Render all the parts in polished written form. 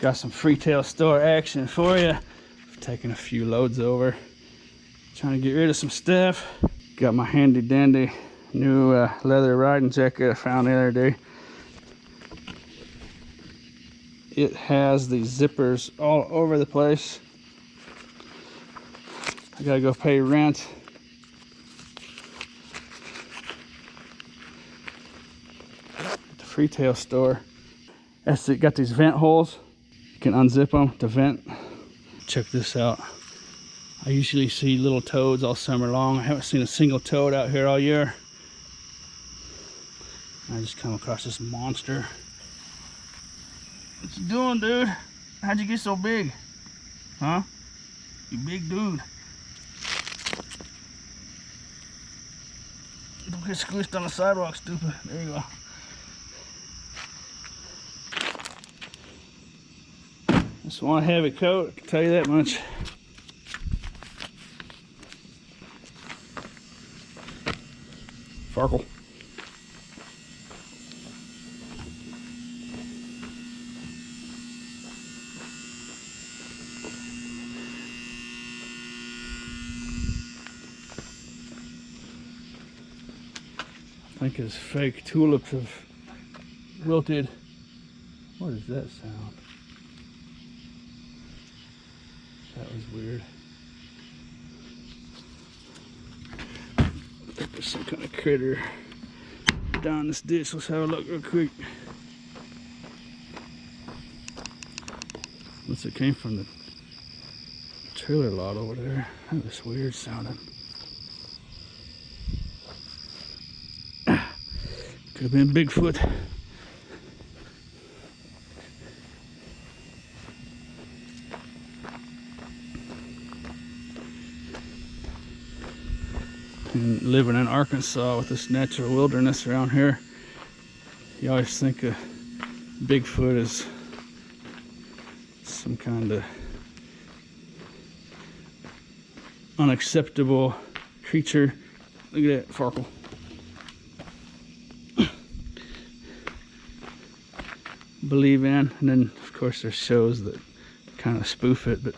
Got some Freetail Store action for you. Taking a few loads over. Trying to get rid of some stuff. Got my handy dandy new leather riding jacket I found the other day. It has these zippers all over the place. I gotta go pay rent. At the Freetail Store. It's got these vent holes. You can unzip them to vent. Check this out. I usually see little toads all summer long. I haven't seen a single toad out here all year. I just come across this monster. What you doing, dude? How'd you get so big? Huh? You big dude. Don't get squished on the sidewalk, stupid. There you go. Just want a heavy coat, I can tell you that much. Farkle. I think his fake tulips have wilted. What is that sound? That was weird. I think there's some kind of critter down this ditch. Let's have a look real quick. Unless it came from the trailer lot over there. That was weird sounding. Could have been Bigfoot. And living in Arkansas with this natural wilderness around here, you always think of Bigfoot as some kind of unacceptable creature. Look at that, Farkle. Believe in, and then of course there's shows that kind of spoof it, but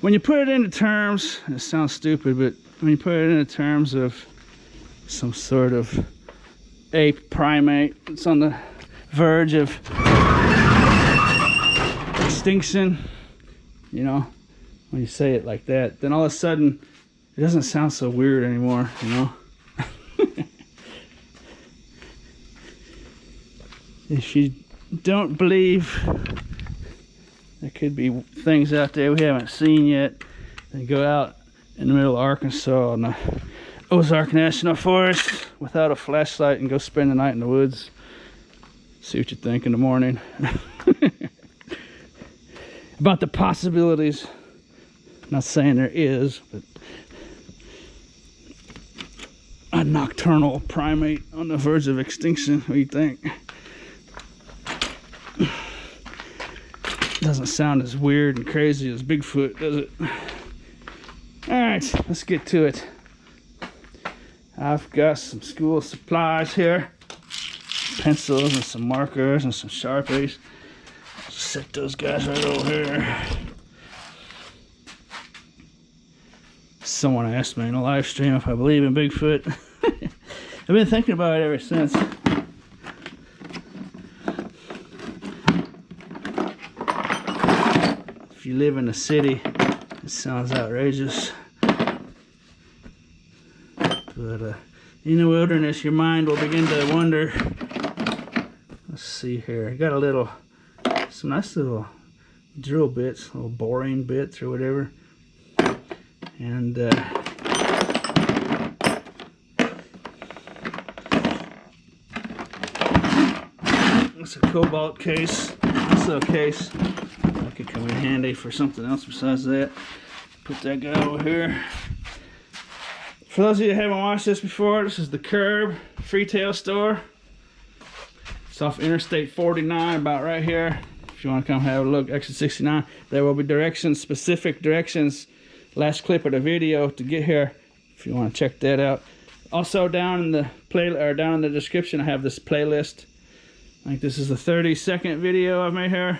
when you put it into terms, it sounds stupid, but when you put it into terms of some sort of ape primate that's on the verge of extinction, you know, when you say it like that, then all of a sudden it doesn't sound so weird anymore, you know. If you don't believe there could be things out there we haven't seen yet, then go out in the middle of Arkansas in the Ozark National Forest without a flashlight and go spend the night in the woods. See what you think in the morning. About the possibilities. Not saying there is, but a nocturnal primate on the verge of extinction. What do you think? Doesn't sound as weird and crazy as Bigfoot, does it? Alright, let's get to it. I've got some school supplies here. Pencils and some markers and some Sharpies. Set those guys right over here. Someone asked me in a live stream if I believe in Bigfoot. I've been thinking about it ever since. If you live in a city, it sounds outrageous. But in the wilderness, your mind will begin to wonder. Let's see here. I got some nice little drill bits, little boring bits or whatever. And it's a Cobalt case. This little case that could come in handy for something else besides that. Put that guy over here. For those of you that haven't watched this before, this is the Curb Freetail Store. It's off Interstate 49, about right here. If you want to come have a look, exit 69. There will be directions, specific directions. Last clip of the video to get here, if you want to check that out. Also down in the description, I have this playlist. I think this is the 30-second video I've made here.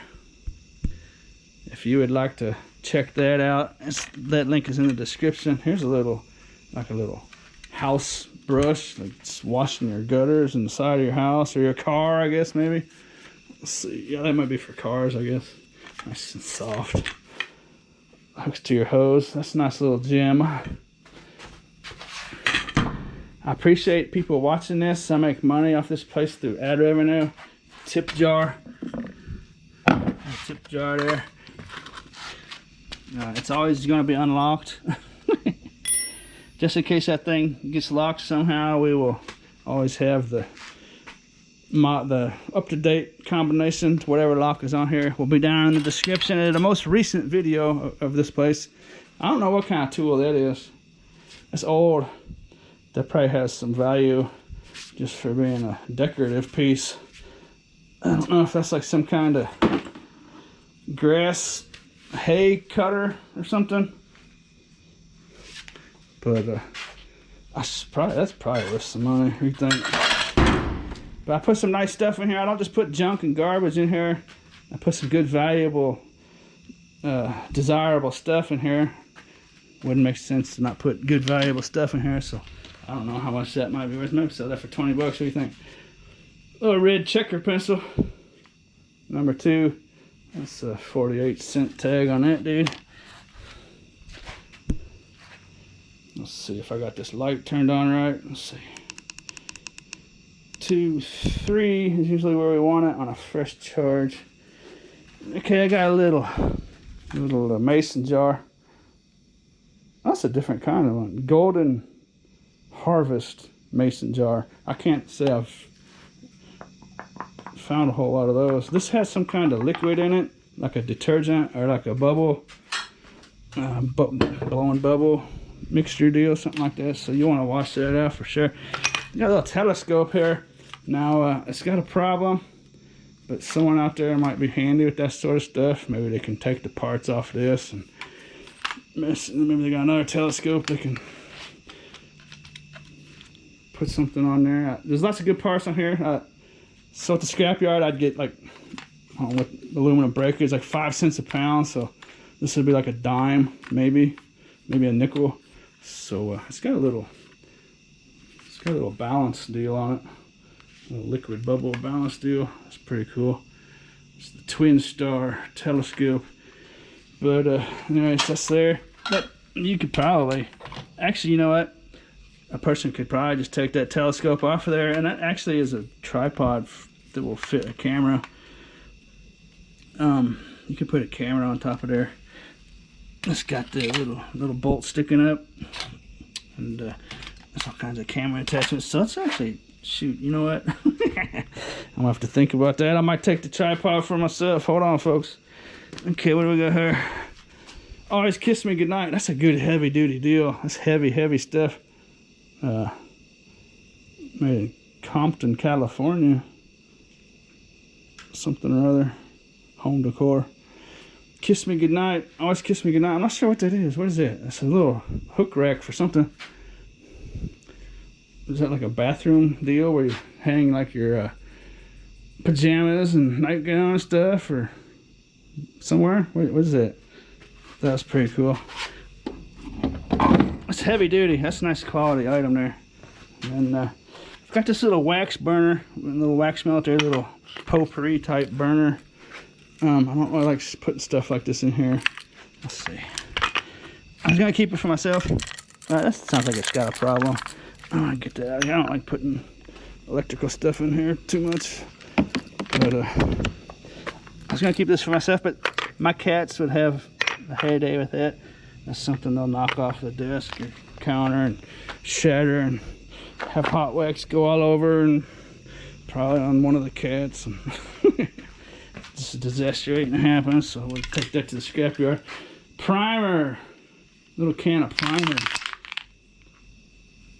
if you would like to check that out, that link is in the description. Here's a little house brush, like it's washing your gutters in the side of your house or your car, I guess, maybe. Let's see. Yeah, that might be for cars, I guess. Nice and soft. Hooks to your hose. That's a nice little gem. I appreciate people watching this. I make money off this place through ad revenue. Tip jar. A tip jar there. It's always going to be unlocked. Just in case that thing gets locked somehow, we will always have the up-to-date combination to whatever lock is on here. Will be down in the description. And the most recent video of this place, I don't know what kind of tool that is. It's old. That probably has some value just for being a decorative piece. I don't know if that's like some kind of grass hay cutter or something. But that's probably worth some money. What do you think? But I put some nice stuff in here. I don't just put junk and garbage in here. I put some good, valuable, desirable stuff in here. Wouldn't make sense to not put good, valuable stuff in here. So I don't know how much that might be worth. Maybe sell that for 20 bucks. What do you think? Little red checker pencil. Number 2. That's a 48-cent tag on that, dude. Let's see if I got this light turned on right. Let's see. 2, 3 is usually where we want it on a fresh charge. Okay, I got a little mason jar. That's a different kind of one. Golden Harvest mason jar. I can't say I've found a whole lot of those. This has some kind of liquid in it, like a detergent or like a bubble, blowing bubble mixture deal, something like that. So you want to wash that out for sure. You got a little telescope here. Now it's got a problem, but someone out there might be handy with that sort of stuff. Maybe they can take the parts off this and maybe they got another telescope they can put something on there. There's lots of good parts on here. So at the scrapyard I'd get like, I don't know, with aluminum breakers, like 5 cents a pound. So this would be like a dime, maybe a nickel. So it's got a little balance deal on it. A little liquid bubble balance deal. That's pretty cool. It's the Twin Star telescope. But anyways, that's there. But you could probably, actually, you know what? A person could probably just take that telescope off of there, and that actually is a tripod that will fit a camera. You can put a camera on top of there. It's got the little bolt sticking up, and there's all kinds of camera attachments. So it's actually, shoot, you know what? I'm gonna have to think about that. I might take the tripod for myself. Hold on, folks. Okay, what do we got here? Always Kiss Me Goodnight. That's a good heavy duty deal. That's heavy stuff. Made in Compton, California. Something or other. Home decor. Kiss Me Goodnight. Always Kiss Me Goodnight. I'm not sure what that is. What is that? It's a little hook rack for something. Is that like a bathroom deal where you hang like your pajamas and nightgown and stuff, or somewhere? What is that? That's pretty cool. It's heavy duty. That's a nice quality item there. And I've got this little wax burner, a little wax melter, little potpourri type burner. I don't really like putting stuff like this in here. Let's see. I was gonna keep it for myself. That sounds like it's got a problem. I want to get that out of here. I don't like putting electrical stuff in here too much. But I was gonna keep this for myself, but my cats would have a heyday with it. That's something they'll knock off the desk or counter and shatter and have hot wax go all over and probably on one of the cats. And just a disaster waiting to happen, so we'll take that to the scrapyard. Primer. Little can of primer.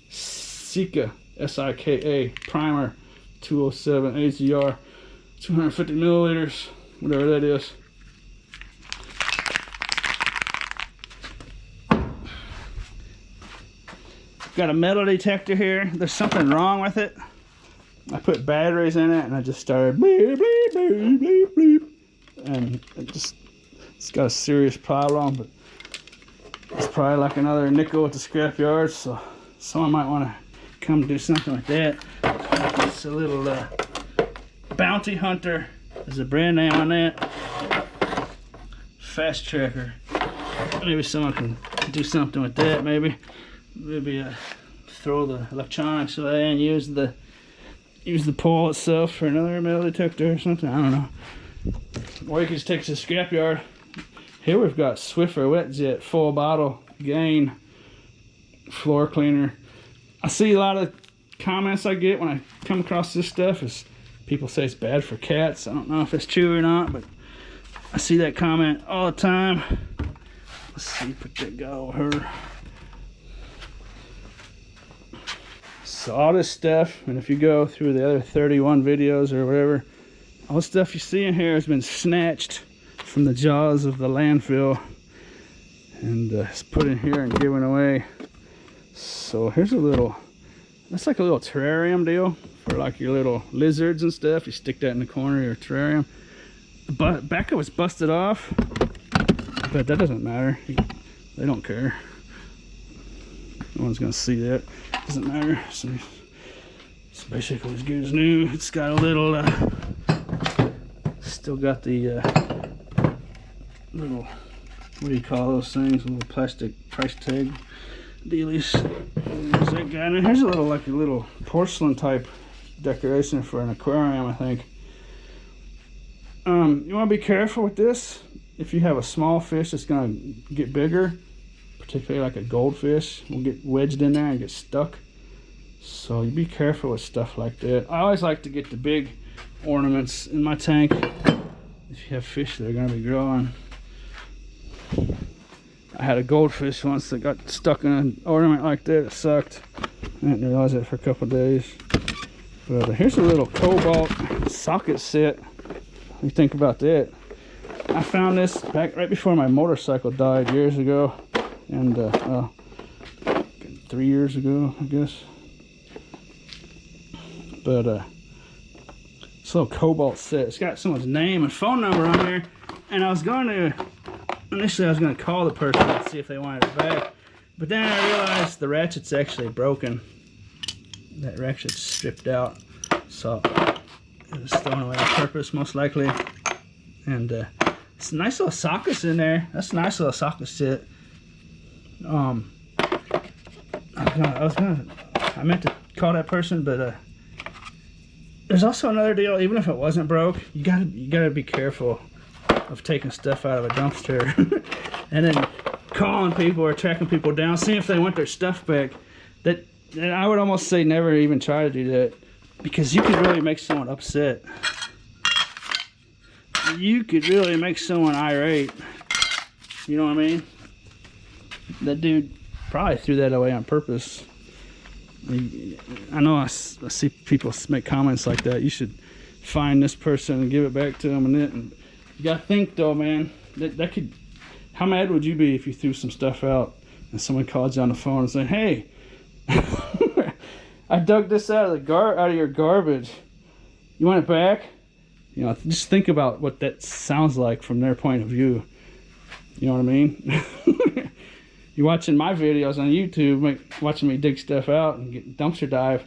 Sika, S-I-K-A, primer, 207 AZR, 250 milliliters, whatever that is. Got a metal detector here. There's something wrong with it. I put batteries in it and I just started bleep, bleep, bleep, bleep, bleep. And it just It's got a serious problem, but it's probably like another nickel at the scrapyard, so someone might want to come do something like that. It's a little Bounty Hunter. There's a brand name on that. Fast tracker. Maybe someone can do something with that. Maybe throw the electronics away and use the pole itself for another metal detector or something. I don't know. Or you can just take it to the scrapyard. Here we've got Swiffer Wetjet full bottle gain floor cleaner. I see a lot of comments I get when I come across this stuff is people say it's bad for cats. I don't know if it's true or not, but I see that comment all the time. Let's see, put that guy over here. So all this stuff, and if you go through the other 31 videos or whatever, all the stuff you see in here has been snatched from the jaws of the landfill and it's put in here and given away. So here's a little, that's like a little terrarium deal for like your little lizards and stuff. You stick that in the corner of your terrarium. The back was busted off, but that doesn't matter. They don't care. No one's gonna see that. Doesn't matter. So it's basically as good as new. It's got a little still got the little, what do you call those things, little plastic price tag dealies. There's that guy. And here's a little, like a little porcelain type decoration for an aquarium, I think. You want to be careful with this. If you have a small fish that's going to get bigger, particularly like a goldfish, will get wedged in there and get stuck. So you be careful with stuff like that. I always like to get the big ornaments in my tank if you have fish that are going to be growing. I had a goldfish once that got stuck in an ornament like that. It sucked. I didn't realize it for a couple of days. But here's a little Cobalt Socket Set. What do you think about that? I found this back right before my motorcycle died years ago, and 3 years ago, I guess. But this little Cobalt set, it's got someone's name and phone number on here, and I was going to call the person and see if they wanted it back, but then I realized the ratchet's actually broken. That ratchet's stripped out, so it was thrown away on purpose, most likely. And it's nice little sockets in there. That's a nice little socket set. I meant to call that person, but there's also another deal. Even if it wasn't broke, you gotta be careful of taking stuff out of a dumpster and then calling people or tracking people down, seeing if they want their stuff back. That I would almost say never even try to do that, because you could really make someone upset. You could really make someone irate. You know what I mean? That dude probably threw that away on purpose. I know I see people make comments like that. You should find this person and give it back to them. And you gotta think though, man. That could. How mad would you be if you threw some stuff out and someone called you on the phone and said, "Hey, I dug this out of your garbage. You want it back?" You know, just think about what that sounds like from their point of view. You know what I mean? You're watching my videos on YouTube, watching me dig stuff out and get dumpster dive.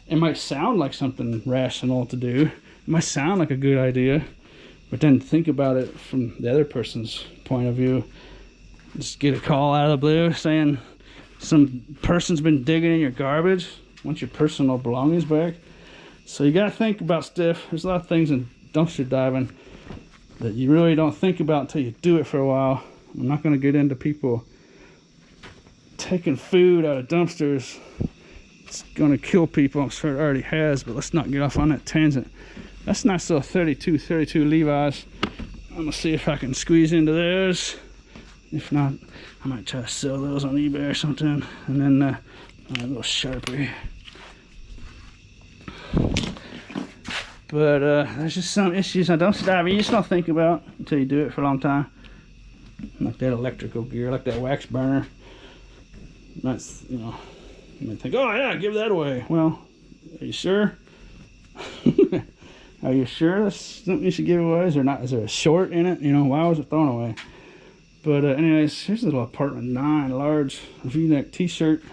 It might sound like something rational to do. It might sound like a good idea. But then think about it from the other person's point of view. Just get a call out of the blue saying some person's been digging in your garbage, wants your personal belongings back. So you gotta think about stuff. There's a lot of things in dumpster diving that you really don't think about until you do it for a while. I'm not gonna get into people taking food out of dumpsters. It's gonna kill people. I'm sure it already has, but let's not get off on that tangent. That's a nice little 32 Levi's. I'm gonna see if I can squeeze into those. If not, I might try to sell those on eBay or something. And then a little Sharpie. But there's just some issues on dumpster diving you just don't think about until you do it for a long time. Like that electrical gear, like that wax burner. That's, you know, you might think, oh yeah, give that away. Well, are you sure? Are you sure that's something you should give away? Is there a short in it? You know, why was it thrown away? But anyways, here's a little apartment 9 large V-neck t-shirt.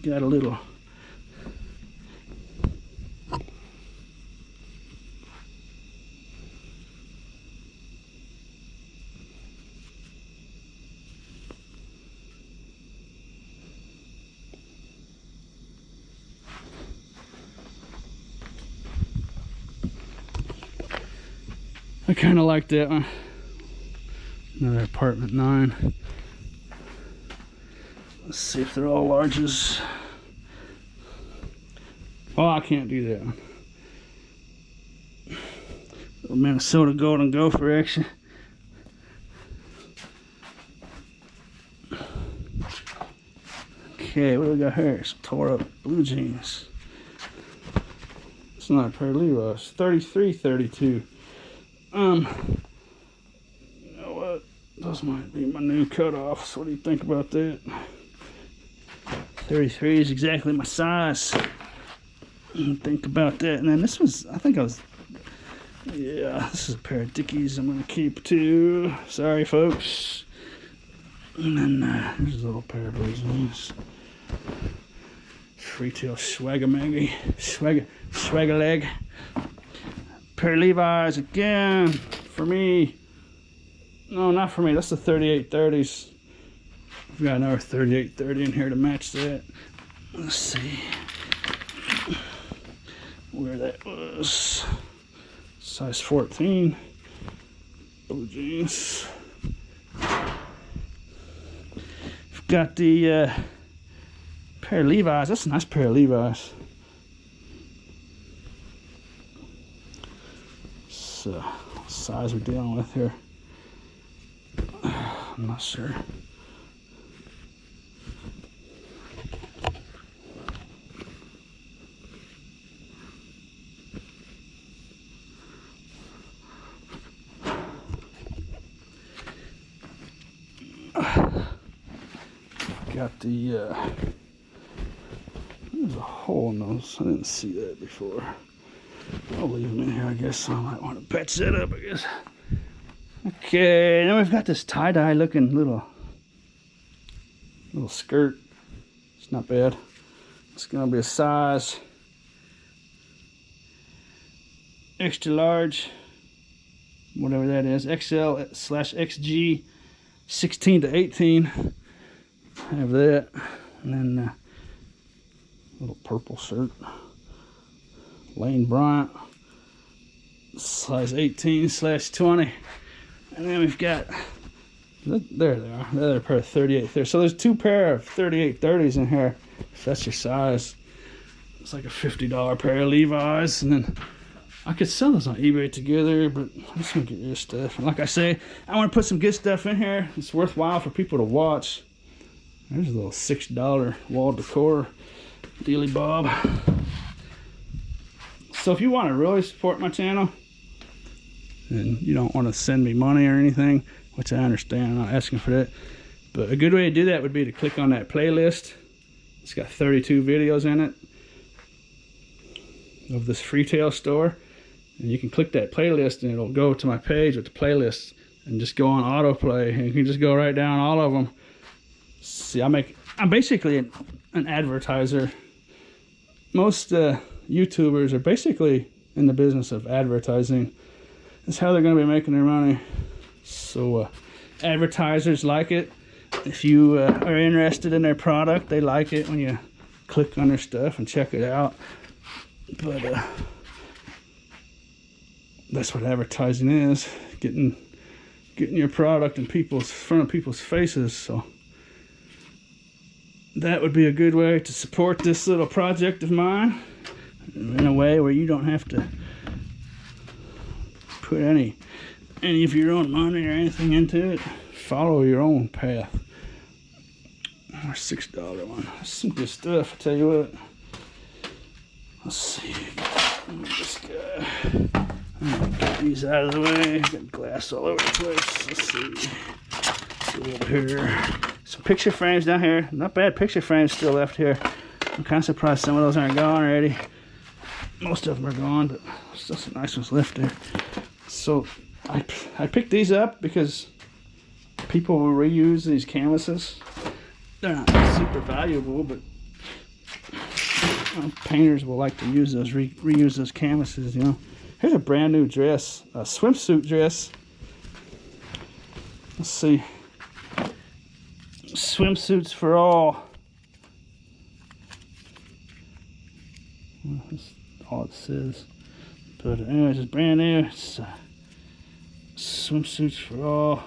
Got a little I kind of like that one. Another apartment 9. Let's see if they're all larges. Oh, I can't do that one. Little Minnesota Golden Gopher action. Okay, what do we got here? Some tore up blue jeans. It's not a pair of Levi's. 33-32. You know what? Those might be my new cutoffs. What do you think about that? 33 is exactly my size. Think about that. And then this was, I think I was, yeah, this is a pair of Dickies I'm going to keep too. Sorry, folks. And then here's a little pair of blue jeans. Freetail swagger leg. Pair of Levi's again for me. No, not for me. That's the 38-30s. We've got another 38-30 in here to match that. Let's see where that was. Size 14. Blue jeans. We've got the pair of Levi's. That's a nice pair of Levi's. What size we're dealing with here. I'm not sure. Got the there's a hole in those. I didn't see that before. I'll leave them in here, I guess. So I might want to patch that up, I guess. Okay, now we've got this tie-dye looking little skirt. It's not bad. It's gonna be a size extra large, whatever that is, XL/XG, 16 to 18. I have that, and then a little purple shirt. Lane Bryant, size 18/20. And then we've got, there they are, the other pair of 38 there. So there's two pair of 38-30s in here, if that's your size. It's like a $50 pair of Levi's. And then I could sell those on eBay together, but I'm just gonna get your stuff. And like I say, I want to put some good stuff in here. It's worthwhile for people to watch. There's a little $6 wall decor dealy bob. So if you want to really support my channel, and you don't want to send me money or anything, which I understand, I'm not asking for that, but a good way to do that would be to click on that playlist. It's got 32 videos in it of this Freetail Store, and you can click that playlist and it'll go to my page with the playlist and just go on autoplay, and you can just go right down all of them. See, I'm basically an advertiser. Most YouTubers are basically in the business of advertising. That's how they're going to be making their money. So advertisers like it. If you are interested in their product, they like it when you click on their stuff and check it out. But that's what advertising is, getting your product in front of people's faces. So that would be a good way to support this little project of mine, in a way where you don't have to put any of your own money or anything into it. Follow your own path. Our $6 one. That's some good stuff, I tell you what. Let's see. This guy. I'm gonna get these out of the way. Got glass all over the place. Let's see. Go over here. Some picture frames down here. Not bad picture frames still left here. I'm kind of surprised some of those aren't gone already. Most of them are gone, but still some nice ones left there. So I picked these up because people will reuse these canvases. They're not super valuable, but painters will like to use those, reuse those canvases, you know. Here's a brand new dress, a swimsuit dress. Let's see. Swimsuits for all. Well, that's all it says. But anyways, it's brand new. It's swimsuits for all.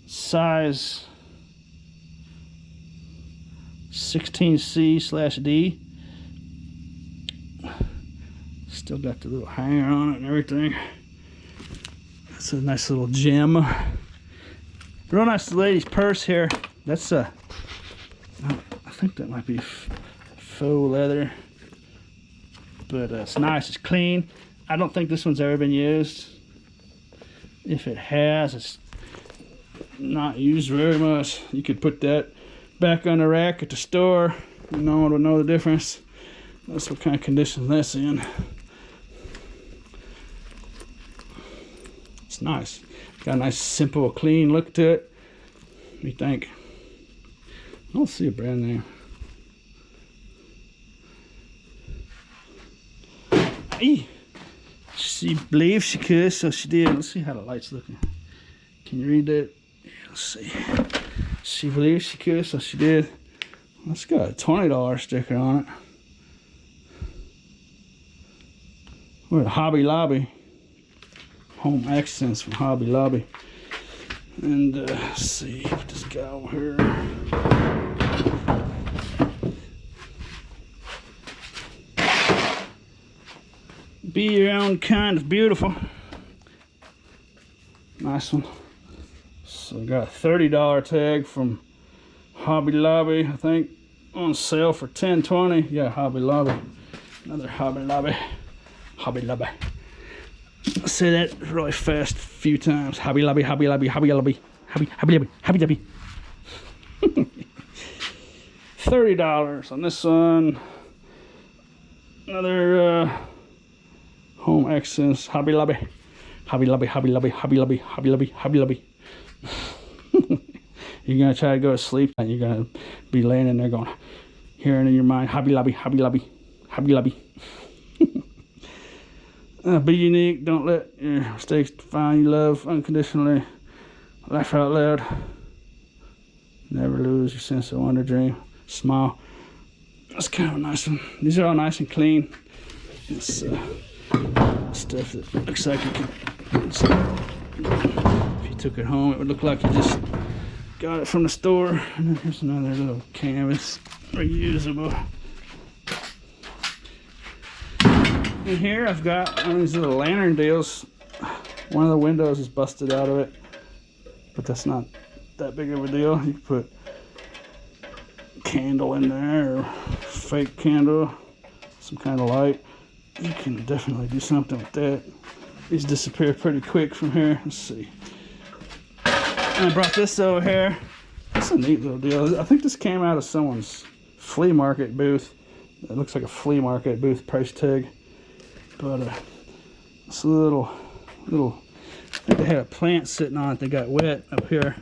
Size 16C/D. Still got the little hanger on it and everything. That's a nice little gem. Real nice lady's purse here. That's I think that might be faux leather, but it's nice. It's clean. I don't think this one's ever been used. If it has, it's not used very much. You could put that back on the rack at the store. No one would know the difference. That's what kind of condition that's in. It's nice. Got a nice, simple, clean look to it. What do you think? I don't see a brand name. Hey, she believed she could, so she did. Let's see how the light's looking. Can you read that? Yeah, let's see. She believed she could, so she did. It's got a $20 sticker on it. We're at Hobby Lobby. Home Accents from Hobby Lobby. And let's see, put this guy over here. Be your own kind of beautiful. Nice one. So I got a $30 tag from Hobby Lobby, I think, on sale for $10.20. Yeah, Hobby Lobby. Another Hobby Lobby. Hobby Lobby. I'll say that really fast a few times. Hobby Lobby, Hobby Lobby, Hobby Lobby, Hobby Lobby, Hobby Lobby. $30 on this one. Another Home Accents, Hobby Lobby, Hobby Lobby, Hobby Lobby, Hobby Lobby, Hobby Lobby, Hobby Lobby. You're gonna try to go to sleep and you're gonna be laying in there going, hearing in your mind, Hobby Lobby, Hobby Lobby, Hobby Lobby. Be unique. Don't let your mistakes define you. Love unconditionally. Laugh out loud. Never lose your sense of wonder. Dream. Smile. That's kind of a nice one. These are all nice and clean. It's stuff that looks like you could. If you took it home, it would look like you just got it from the store. And then here's another little canvas, reusable. In here I've got one of these little lantern deals. One of the windows is busted out of it, but that's not that big of a deal. You can put a candle in there, or fake candle, some kind of light. You can definitely do something with that. These disappear pretty quick from here. Let's see. And I brought this over here. That's a neat little deal. I think this came out of someone's flea market booth. It looks like a flea market booth price tag. But it's a little, I think they had a plant sitting on it that got wet up here.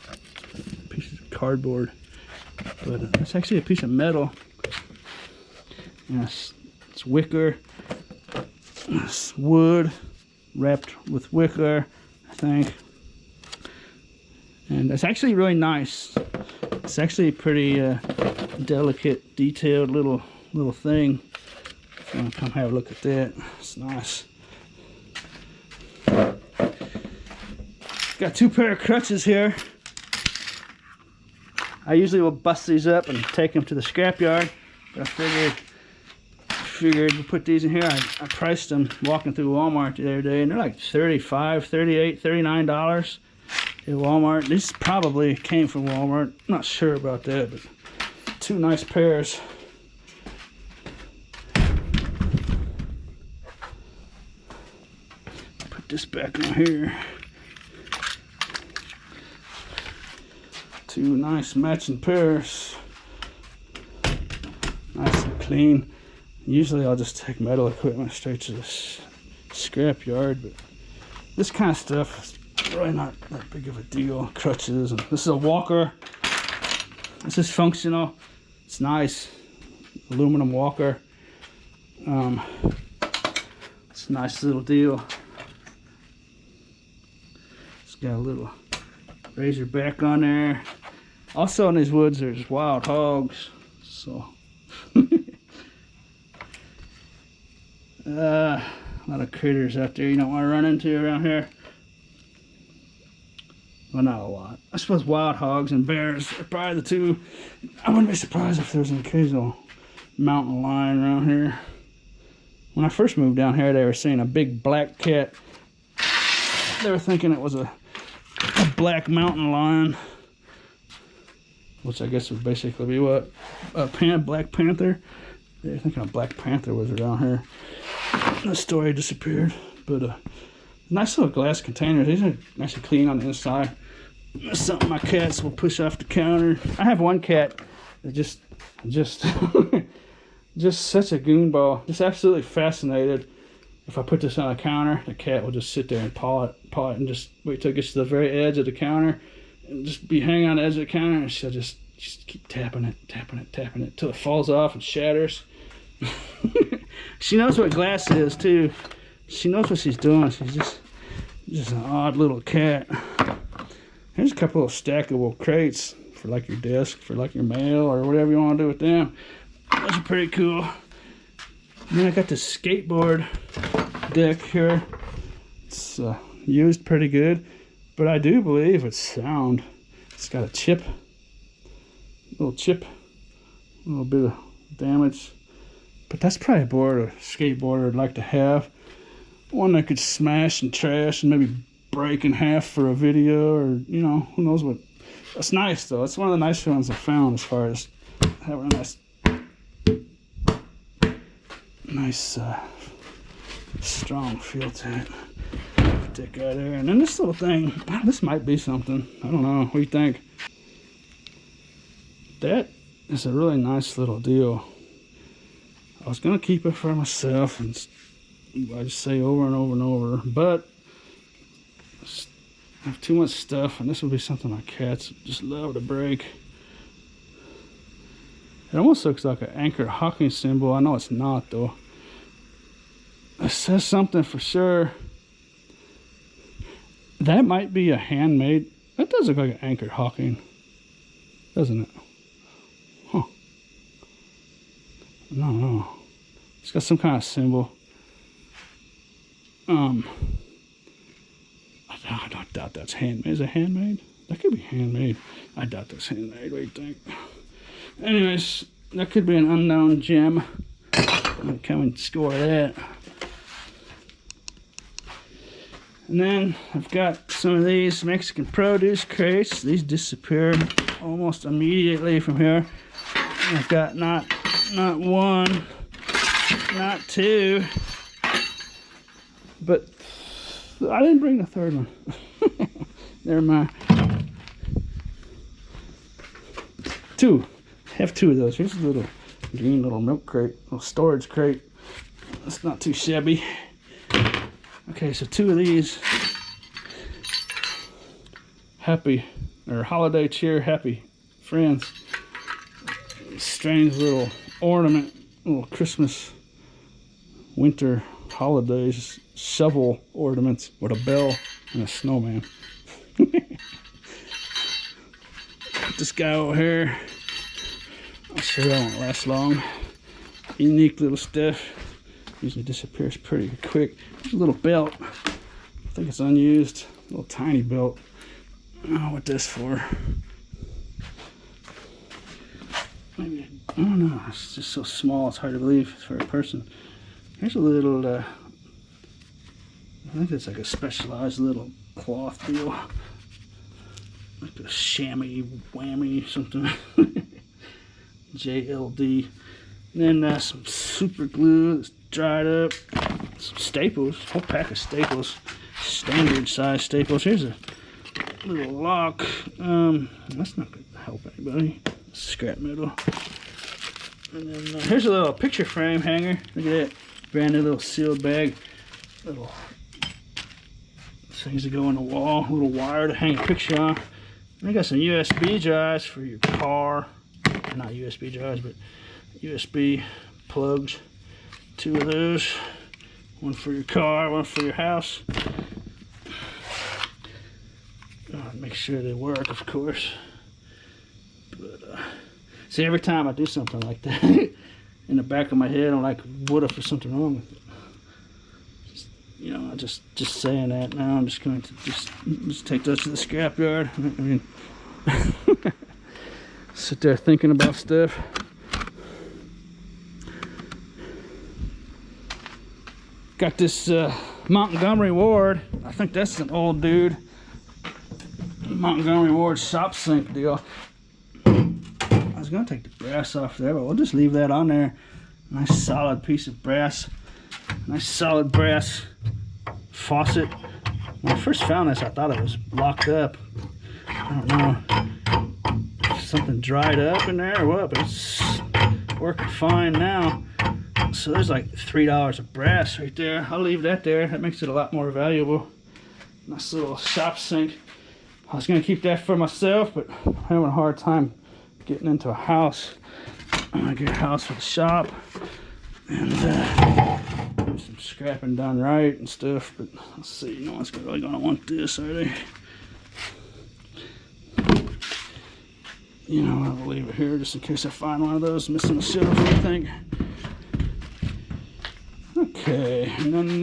A piece of cardboard. But it's actually a piece of metal. Yes, it's wicker. It's wood wrapped with wicker, I think. And it's actually really nice. It's actually a pretty delicate, detailed little thing. If you want to come have a look at that, it's nice. Got 2 pair of crutches here. I usually will bust these up and take them to the scrapyard, but I figured we'll put these in here. I priced them walking through Walmart the other day, and they're like $35, $38, $39 at Walmart. These probably came from Walmart. Not sure about that, but 2 nice pairs. Put this back on here. 2 nice matching pairs. Nice and clean. Usually I'll just take metal equipment straight to the scrap yard, but this kind of stuff is really not that big of a deal. Crutches, and this is a walker. This is functional. It's nice. Aluminum walker. It's a nice little deal. It's got a little razor back on there. Also in these woods there's wild hogs, so a lot of critters out there you don't want to run into around here. Well, not a lot. I suppose wild hogs and bears are probably the two. I wouldn't be surprised if there was an occasional mountain lion around here. When I first moved down here, they were seeing a big black cat. They were thinking it was a black mountain lion, which I guess would basically be what? Black Panther? They were thinking a Black Panther was around here. The story disappeared. But nice little glass containers. These are nice and clean on the inside. That's something my cats will push off the counter. I have one cat that just such a goonball. Just absolutely fascinated. If I put this on a counter, the cat will just sit there and paw it, and just wait till it gets to the very edge of the counter, and just be hanging on the edge of the counter, and she'll just keep tapping it till it falls off and shatters. She knows what glass is too. She knows what she's doing. She's just an odd little cat. Here's a couple of stackable crates for like your desk, for like your mail or whatever you want to do with them. Those are pretty cool. And then I got this skateboard deck here. It's used pretty good, but I do believe it's sound. It's got a chip, a little bit of damage. But that's probably a board a skateboarder would like to have. One that could smash and trash and maybe break in half for a video, or you know, who knows what. That's nice though. It's one of the nicer ones I found as far as having a nice strong feel to it. Put that guy there, and then this little thing. This might be something. I don't know. What do you think? That is a really nice little deal. I was gonna keep it for myself, and I just say over and over and over, but I have too much stuff, and this would be something my cats just love to break. It almost looks like an anchored hocking symbol. I know it's not though. It says something for sure. That might be a handmade. That does look like an anchored hocking, doesn't it? Huh. No. It's got some kind of symbol. I doubt that's handmade. Is it handmade? That could be handmade. I doubt that's handmade. What do you think? Anyways, that could be an unknown gem. I'll come and score that. And then I've got some of these Mexican produce crates. These disappear almost immediately from here. I've got not one, not two, but I didn't bring the third one. Never mind. Two. Have two of those. Here's a little green little milk crate, little storage crate. That's not too shabby. Okay, so two of these. Happy, or holiday cheer, happy friends. Strange little ornament, little Christmas, winter, holidays, shovel ornaments with a bell and a snowman. Put this guy over here. I'm sure that won't last long. Unique little stuff. Usually disappears pretty quick. There's a little belt. I think it's unused. A little tiny belt. I don't know what this for. Maybe, I don't know. It's just so small it's hard to believe it's for a person. Here's a little, I think it's like a specialized little cloth deal. Like a chamois whammy something. JLD. And then some super glue that's dried up. Some staples, a whole pack of staples. Standard size staples. Here's a little lock. That's not going to help anybody. Scrap metal. And then here's a little picture frame hanger. Look at that. Brand new little sealed bag. Little things that go in the wall, a little wire to hang a picture on. And I got some USB drives for your car. Not USB drives, but USB plugs. 2 of those. One for your car, one for your house. Make sure they work, of course. But see, every time I do something like that, in the back of my head, I'm like, what if there's something wrong with it? You know, I just saying that now. I'm just going to just take those to the scrapyard. I mean, sit there thinking about stuff. Got this Montgomery Ward. I think that's an old dude. Montgomery Ward shop sink deal. I was gonna take the brass off there, but we'll just leave that on there. Nice solid piece of brass. Nice solid brass faucet. When I first found this, I thought it was locked up. I don't know if something dried up in there or what, but it's working fine now. So there's like $3 of brass right there. I'll leave that there. That makes it a lot more valuable. Nice little shop sink. I was going to keep that for myself, but I'm having a hard time getting into a house. I'm going to get a house with a shop and do some scrapping done right and stuff. But let's see, no one's really going to want this, are they? You know, I'll leave it here just in case I find one of those missing a shelf or anything. Okay, and then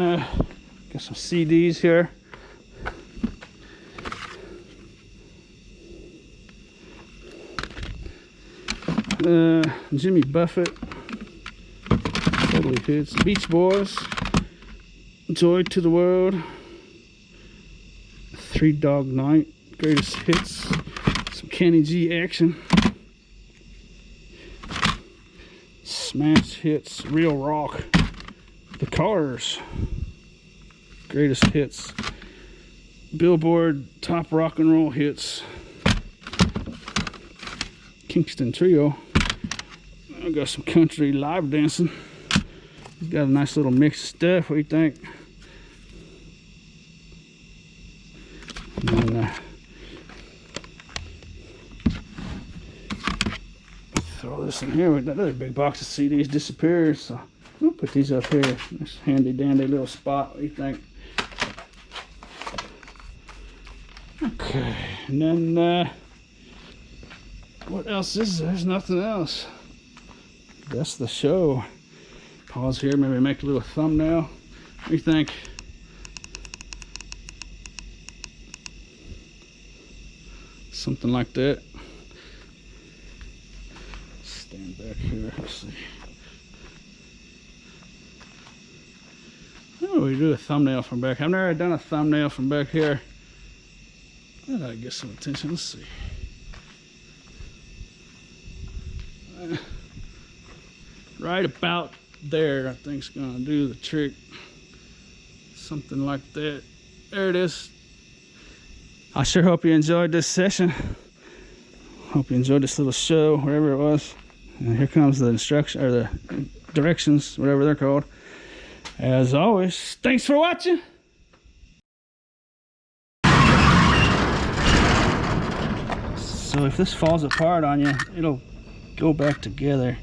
got some CDs here. Jimmy Buffett, totally hits. Beach Boys, Joy to the World, 3 Dog Night, Greatest Hits, some Kenny G action, Smash Hits, Real Rock, The Cars, Greatest Hits, Billboard Top Rock and Roll Hits, Kingston Trio. I got some country live dancing. He's got a nice little mix of stuff. What do you think? And then, throw this in here. That other big box of CDs disappears. So we'll put these up here. Nice handy dandy little spot. What do you think? Okay, and then what else is there? There's nothing else. That's the show. Pause here, maybe make a little thumbnail. What do you think? Something like that. Stand back here, let's see. How do we do a thumbnail from back? I've never done a thumbnail from back here. I gotta get some attention, let's see. Right about there, I think, is gonna do the trick. Something like that. There it is. I sure hope you enjoyed this session. Hope you enjoyed this little show, wherever it was. And here comes the instruction, or the directions, whatever they're called. As always, thanks for watching. So if this falls apart on you, it'll go back together.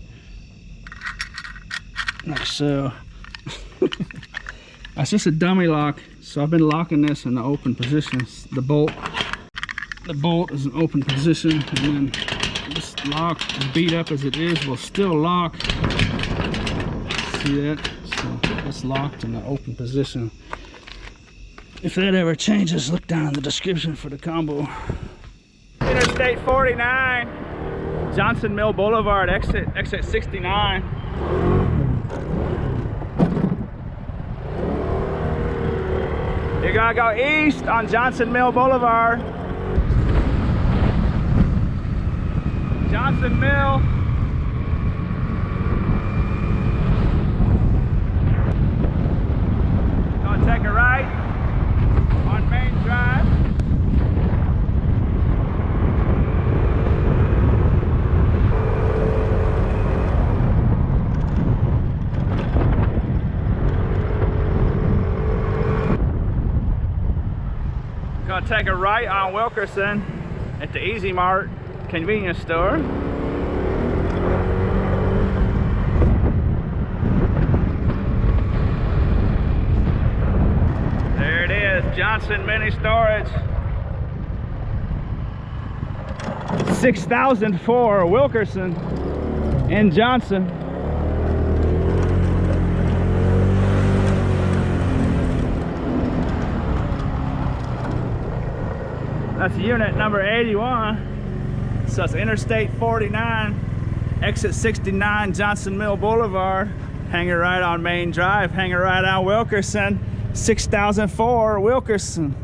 Like so. That's just a dummy lock. So I've been locking this in the open position. The bolt is in open position, and then this lock, beat up as it is, will still lock. See that? So it's locked in the open position. If that ever changes, look down in the description for the combo. Interstate 49, Johnson Mill Boulevard, exit 69. You're gonna go east on Johnson Mill Boulevard. Johnson Mill. Gonna take a right on Main Drive. gonna take a right on Wilkerson at the Easy Mart convenience store. There it is, Johnson Mini Storage. 6004 Wilkerson in Johnson. That's unit number 81. So it's Interstate 49, exit 69, Johnson Mill Boulevard. Hanging right on Main Drive, hanging right on Wilkerson. 6004 Wilkerson.